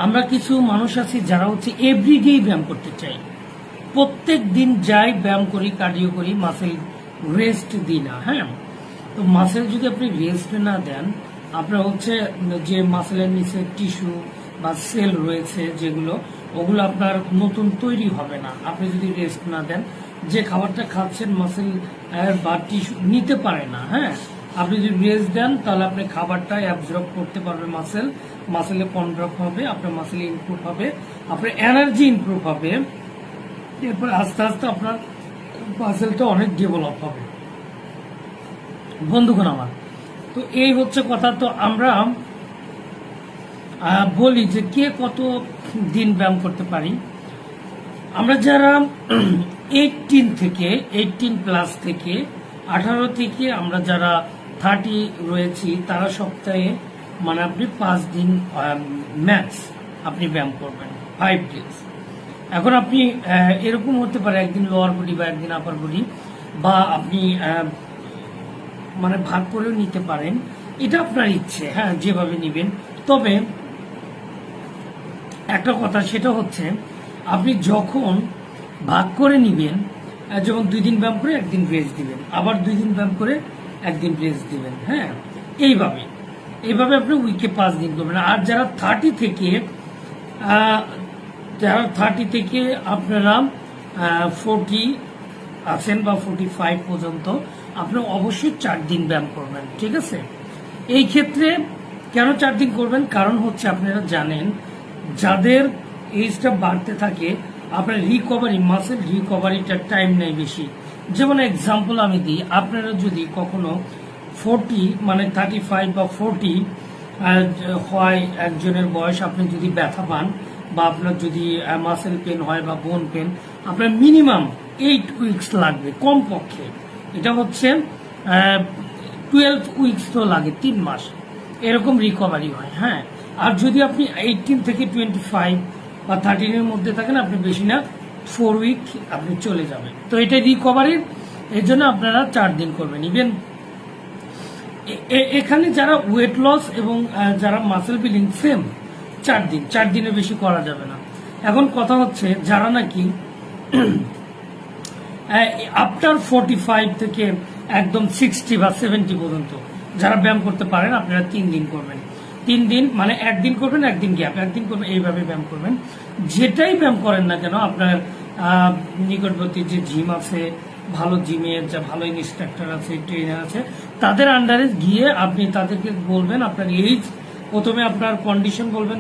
আমরা কিছু মানুষ আছি যারা হচ্ছে এভরিডে ব্যায়াম করতে চাই, প্রত্যেক দিন যাই ব্যায়াম করি, কার্ডিও করি, মাসেল রেস্ট দিই না। হ্যাঁ, তো মাসেল যদি আপনি রেস্ট না দেন, আপনার হচ্ছে যে মাসেলের নিচে টিস্যু বা সেল রয়েছে যেগুলো, ওগুলো আপনার নতুন তৈরি হবে না। আপনি যদি রেস্ট না দেন, যে খাবারটা খাচ্ছেন মাসেল বা টিস্যু নিতে পারে না। হ্যাঁ, আপনি যদি রেস্ট দেন তাহলে আপনি খাবারটা অ্যাবজর্ব করতে পারবে মাসেলে কনড্রপ হবে, আপনার মাসেলে ইমপ্রুভ হবে, আপনার এনার্জি ইমপ্রুভ হবে, এরপর আস্তে আস্তে আপনার মাসেলটা অনেক ডেভেলপ হবে। বন্ধুগণ আমার, তো এই হচ্ছে কথা। তো আমরা বলি যে কে কত দিন ব্যায়াম করতে পারি। আমরা যারা 18 প্লাস থেকে 18 থেকে আমরা যারা 30 রয়েছি, তারা সপ্তাহে মানে আপনি 5 দিন ম্যাক্স আপনি ব্যায়াম করবেন, 5 ডেজ। এখন আপনি এরকম হতে পারে একদিন লোয়ার বডি বা একদিন আপার বডি, বা আপনি মানে ভাগ করেও নিতে পারেন, এটা আপনার ইচ্ছে। হ্যাঁ, যেভাবে নিবেন। তবে একটা কথা, সেটা হচ্ছে আপনি যখন ভাগ করে নিবেন, যেমন 2 দিন ব্যায়াম করে একদিন রেস্ট দিবেন, আবার 2 দিন ব্যায়াম করে একদিন রেস্ট দিবেন। হ্যাঁ, এইভাবে আপনি উইকে 5 দিন করবেন। আর যারা 30 থেকে আপনারা 40 আছেন বা 45 পর্যন্ত, আপনি অবশ্যই 4 দিন ব্যায়াম করবেন। ঠিক আছে, এই ক্ষেত্রে কেন 4 দিন করবেন? কারণ হচ্ছে আপনারা জানেন, যাদের এজটা বাড়তে থাকে, আপনার মাসেল রিকভারিটার টাইম নেই বেশি। যেমন এক্সাম্পল আমি দিই, আপনারা যদি কখনো 40 মানে 35 বা 40 হয় একজনের বয়স, আপনি যদি ব্যথা পান বা আপনার যদি মাসেল পেন হয় বা বোন পেন, আপনার মিনিমাম 8 উইকস লাগবে কমপক্ষে। এটা হচ্ছে 12 উইকস তো লাগে, 3 মাস এরকম রিকভারি হয়। হ্যাঁ, আর যদি আপনি 18 থেকে 25 বা 13 এর মধ্যে থাকেন, আপনি বেশি না 4 উইক আপনি চলে যাবেন। তো এটা রিকভারির, এর জন্য আপনারা 4 দিন করবেন। ইভেন এখানে যারা ওয়েট লস এবং যারা মাসেল বিল্ডিং, সেম 4 দিনের বেশি করা যাবে না। এখন কথা হচ্ছে, যারা নাকি আফটার 45 থেকে একদম 60 বা 70 পর্যন্ত যারা ব্যায়াম করতে পারেন, আপনারা 3 দিন করবেন। 3 দিন মানে একদিন করবেন, একদিন গ্যাপ, একদিন করবেন, এইভাবে ব্যায়াম করবেন। যেটাই ব্যায়াম করেন না কেন, আপনার নিকটবর্তী যে জিম আছে, ভালো জিমের যা ভালো ইনস্ট্রাক্টর আছে, ট্রেনার আছে, তাদের আন্ডারে গিয়ে আপনি তাদেরকে বলবেন আপনার এইজ, প্রথমে আপনার কন্ডিশন বলবেন,